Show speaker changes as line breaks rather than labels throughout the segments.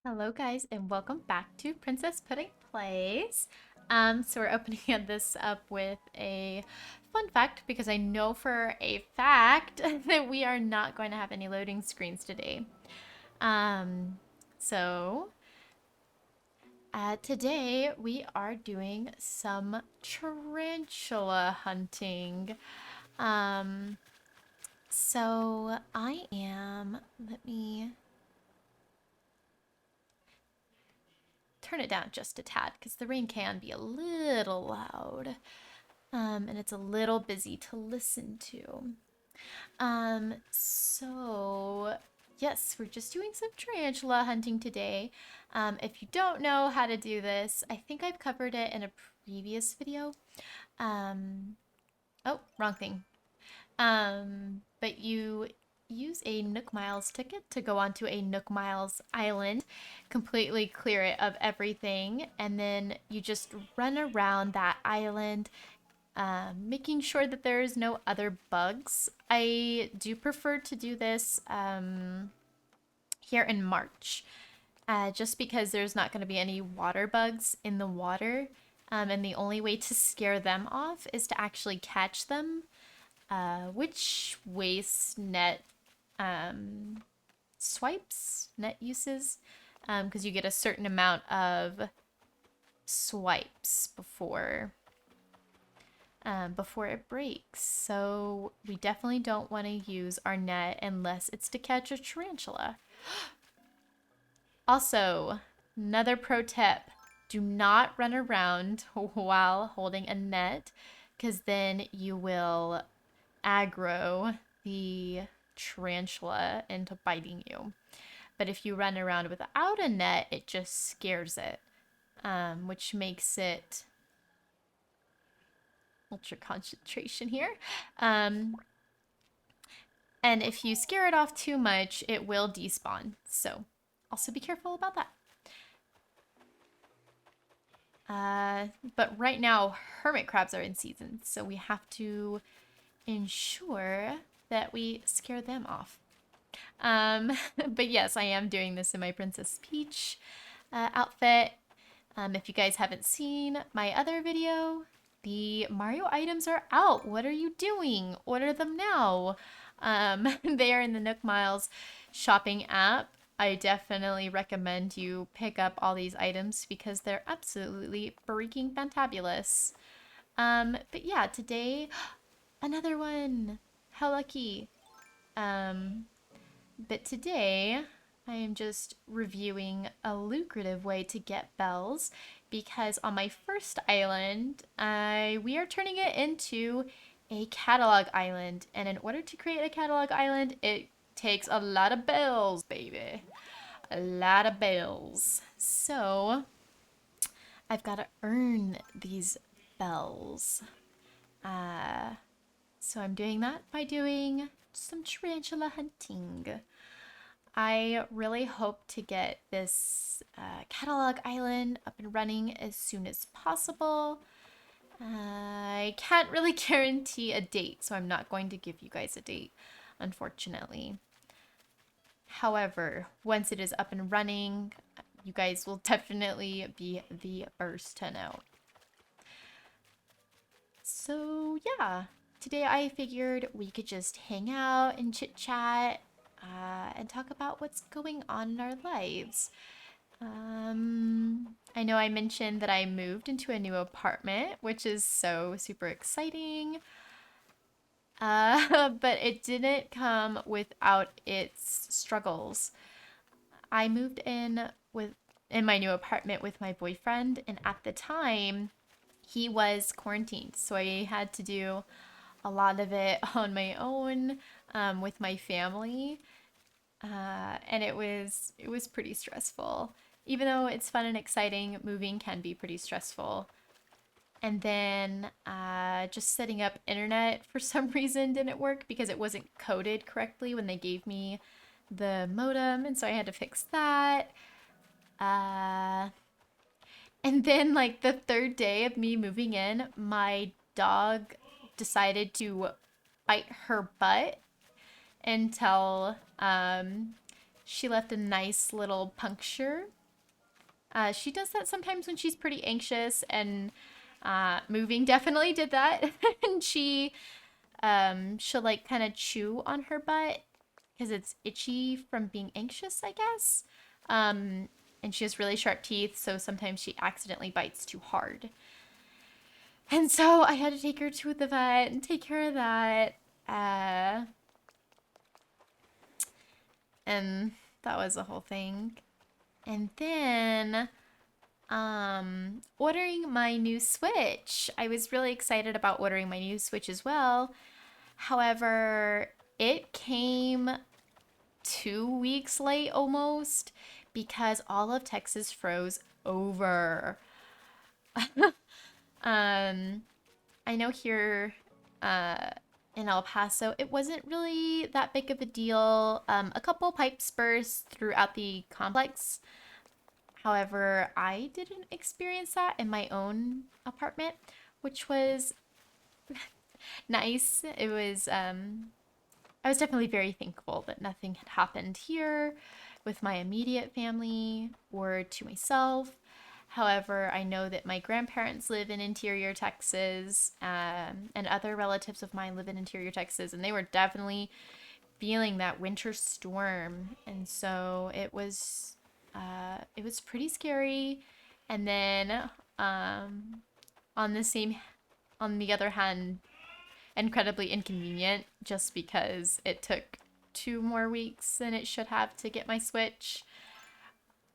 Hello guys and welcome back to Princess Pudding Plays. So we're opening this up with a fun fact because I know for a fact that we are not going to have any loading screens today. Um, so today we are doing some tarantula hunting. Um, so let me turn it down just a tad because the rain can be a little loud. And it's a little busy to listen to. So yes, we're just doing some tarantula hunting today. If you don't know how to do this, I think I've covered it in a previous video. Oh, wrong thing. But you use a Nook Miles ticket to go onto a Nook Miles island, completely clear it of everything, and then you just run around that island, making sure that there's no other bugs. I do prefer to do this here in March, just because there's not going to be any water bugs in the water. And the only way to scare them off is to actually catch them, which wastes net swipes, net uses, because you get a certain amount of swipes before it breaks. So we definitely don't want to use our net unless it's to catch a tarantula. Also, another pro tip, do not run around while holding a net because then you will aggro the tarantula into biting you. But if you run around without a net, it just scares it, which makes it ultra concentration here. And if you scare it off too much, it will despawn. So also be careful about that. But right now, hermit crabs are in season, so we have to ensure that we scare them off. But yes, I am doing this in my Princess Peach outfit. If you guys haven't seen my other video, the Mario items are out. What are you doing? Order them now. They are in the Nook Miles shopping app. I definitely recommend you pick up all these items because they're absolutely freaking fantabulous. But yeah, today, another one. How lucky. Um, but today, I am just reviewing a lucrative way to get bells because on my first island, we are turning it into a catalog island. And in order to create a catalog island, it takes a lot of bells, baby. A lot of bells. So I've got to earn these bells. So I'm doing that by doing some tarantula hunting. I really hope to get this catalog island up and running as soon as possible. I can't really guarantee a date, so I'm not going to give you guys a date, unfortunately. However, once it is up and running, you guys will definitely be the first to know. So yeah, today I figured we could just hang out and chit chat and talk about what's going on in our lives. I know I mentioned that I moved into a new apartment, which is so super exciting. But it didn't come without its struggles. I moved in my new apartment with my boyfriend, and at the time, he was quarantined, so I had to do a lot of it on my own with my family, and it was pretty stressful. Even though it's fun and exciting, moving can be pretty stressful. And then just setting up internet for some reason didn't work because it wasn't coded correctly when they gave me the modem, and so I had to fix that. Uh, and then, like, the third day of me moving in, my dog decided to bite her butt until she left a nice little puncture. She does that sometimes when she's pretty anxious, and moving definitely did that. And she'll like kind of chew on her butt because it's itchy from being anxious, I guess. And she has really sharp teeth, so sometimes she accidentally bites too hard. And so I had to take her to the vet and take care of that. And that was a whole thing. And then ordering my new Switch. I was really excited about ordering my new Switch as well. However, it came 2 weeks late almost because all of Texas froze over. um, I know here in El Paso, it wasn't really that big of a deal. A couple pipes burst throughout the complex. However, I didn't experience that in my own apartment, which was nice. I was definitely very thankful that nothing had happened here with my immediate family or to myself. However, I know that my grandparents live in interior Texas, and other relatives of mine live in interior Texas, and they were definitely feeling that winter storm. And so it was pretty scary. And then on the same on the other hand, incredibly inconvenient just because it took 2 more weeks than it should have to get my Switch,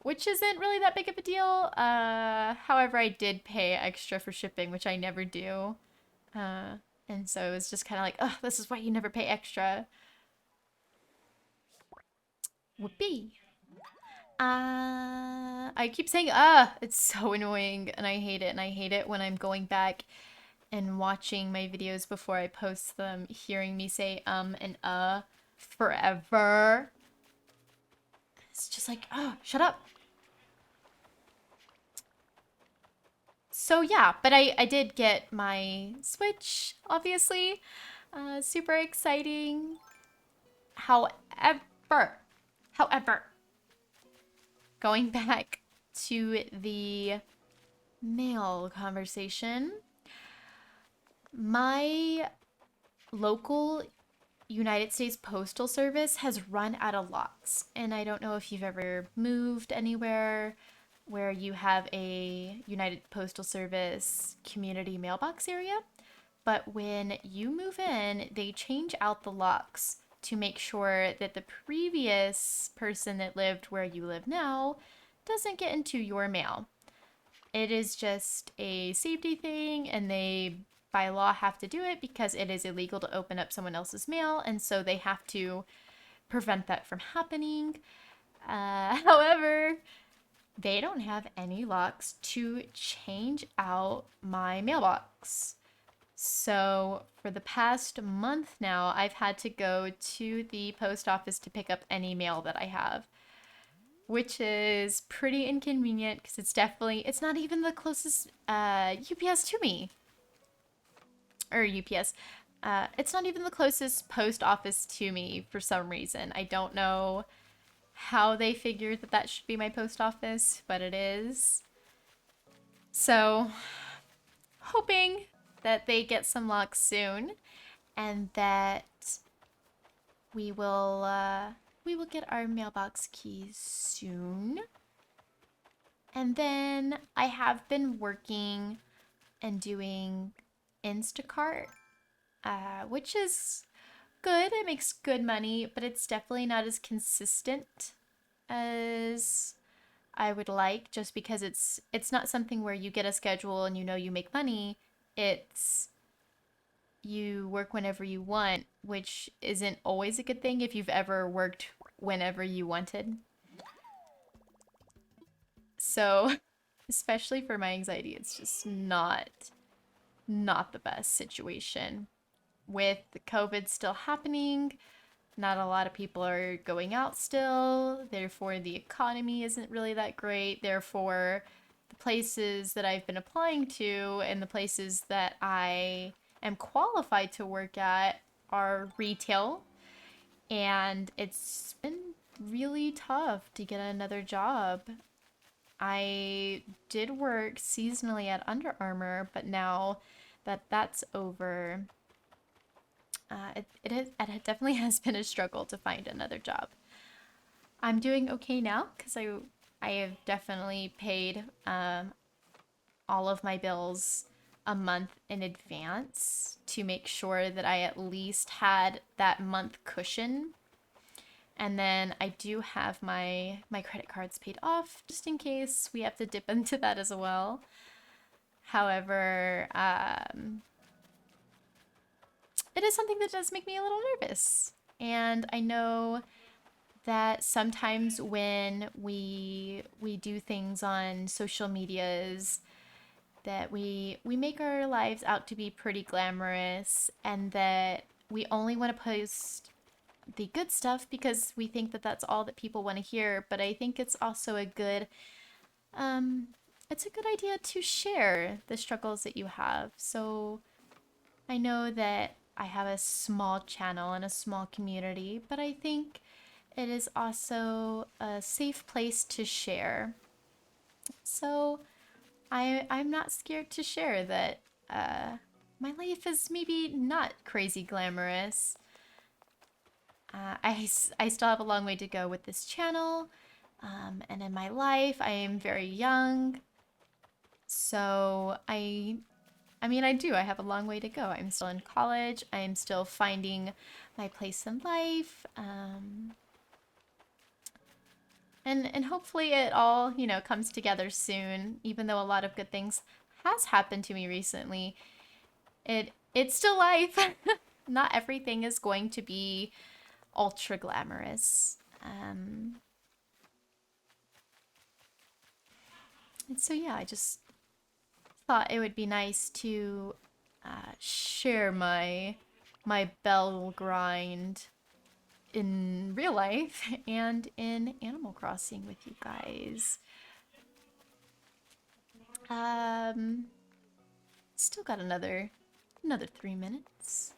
which isn't really that big of a deal. However, I did pay extra for shipping, which I never do. And so it was just kind of like, oh, this is why you never pay extra. Whoopee. I keep saying, it's so annoying and I hate it. And I hate it when I'm going back and watching my videos before I post them, hearing me say and forever. It's just like, oh, shut up. So yeah, but I did get my Switch, obviously. Super exciting. However, going back to the mail conversation, my local United States Postal Service has run out of locks. And I don't know if you've ever moved anywhere where you have a United Postal Service community mailbox area. But when you move in, they change out the locks to make sure that the previous person that lived where you live now doesn't get into your mail. It is just a safety thing, and they, by law, have to do it because it is illegal to open up someone else's mail, and so they have to prevent that from happening. However, they don't have any locks to change out my mailbox. So for the past month now, I've had to go to the post office to pick up any mail that I have, which is pretty inconvenient because it's not even the closest UPS to me. Or UPS. It's not even the closest post office to me for some reason. I don't know how they figured that that should be my post office, but it is. So, hoping that they get some luck soon and that we will get our mailbox keys soon. And then I have been working and doing Instacart, which is good. It makes good money, but it's definitely not as consistent as I would like, just because it's not something where you get a schedule and you know you make money. It's you work whenever you want, which isn't always a good thing if you've ever worked whenever you wanted. So, especially for my anxiety, it's just not the best situation. With the COVID still happening, not a lot of people are going out still. Therefore, the economy isn't really that great. Therefore, the places that I've been applying to and the places that I am qualified to work at are retail. And it's been really tough to get another job. I did work seasonally at Under Armour, but now that that's over, it definitely has been a struggle to find another job. I'm doing okay now because I have definitely paid all of my bills a month in advance to make sure that I at least had that month cushion. And then I do have my credit cards paid off just in case we have to dip into that as well. However, it is something that does make me a little nervous. And I know that sometimes when we do things on social medias that we make our lives out to be pretty glamorous and that we only want to post the good stuff because we think that that's all that people want to hear, but I think it's also um it's a good idea to share the struggles that you have. So I know that I have a small channel and a small community, but I think it is also a safe place to share. So I'm not scared to share that my life is maybe not crazy glamorous. I still have a long way to go with this channel, and in my life I am very young, so I mean I do I have a long way to go. I'm still in college. I am still finding my place in life. And hopefully it all, comes together soon, even though a lot of good things has happened to me recently. It's still life. Not everything is going to be ultra glamorous. And so yeah, I just thought it would be nice to share my bell grind in real life and in Animal Crossing with you guys. Um, Still got another 3 minutes.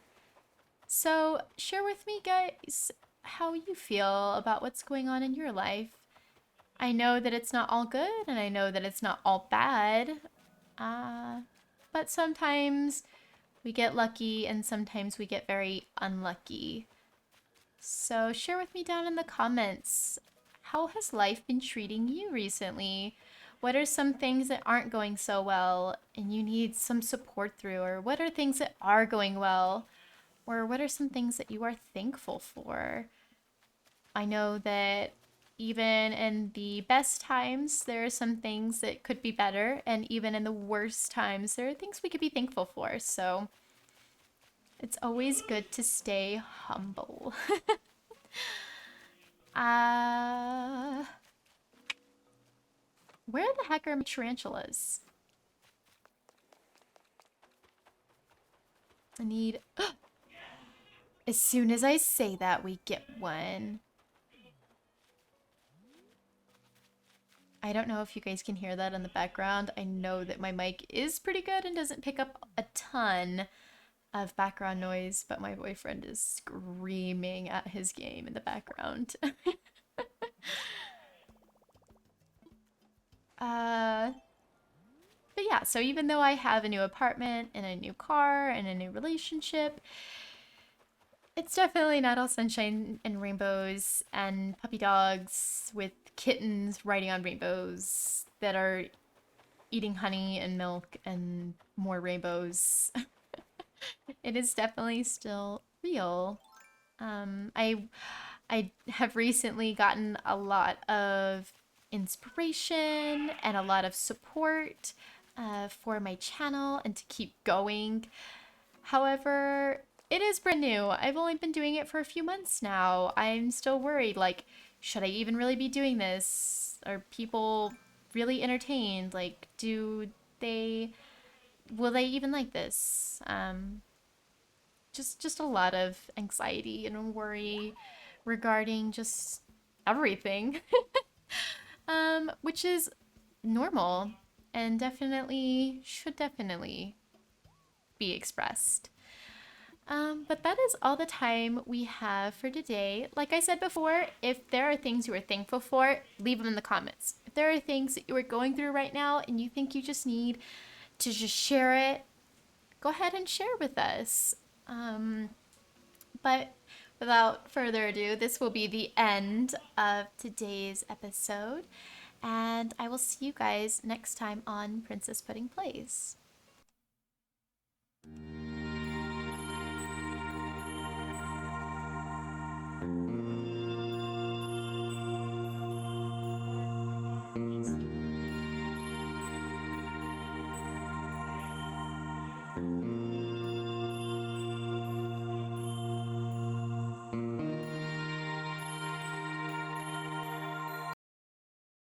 So share with me, guys, how you feel about what's going on in your life. I know that it's not all good, and I know that it's not all bad. Uh, but sometimes we get lucky, and sometimes we get very unlucky. So share with me down in the comments. How has life been treating you recently? What are some things that aren't going so well and you need some support through? Or what are things that are going well? Or what are some things that you are thankful for? I know that even in the best times, there are some things that could be better. And even in the worst times, there are things we could be thankful for. So it's always good to stay humble. uh, where the heck are my tarantulas? I need. As soon as I say that, we get one. I don't know if you guys can hear that in the background. I know that my mic is pretty good and doesn't pick up a ton of background noise, but my boyfriend is screaming at his game in the background. uh, but yeah, so even though I have a new apartment and a new car and a new relationship, it's definitely not all sunshine and rainbows and puppy dogs with kittens riding on rainbows that are eating honey and milk and more rainbows. It is definitely still real. I have recently gotten a lot of inspiration and a lot of support for my channel and to keep going. However, it is brand new. I've only been doing it for a few months now. I'm still worried, like, should I even really be doing this? Are people really entertained? Like, they will they even like this? Just a lot of anxiety and worry regarding just everything. Which is normal and definitely should definitely be expressed. But that is all the time we have for today. Like I said before, if there are things you are thankful for, leave them in the comments. If there are things that you are going through right now and you think you just need to just share it, go ahead and share with us. But without further ado, this will be the end of today's episode. And I will see you guys next time on Princess Pudding Plays.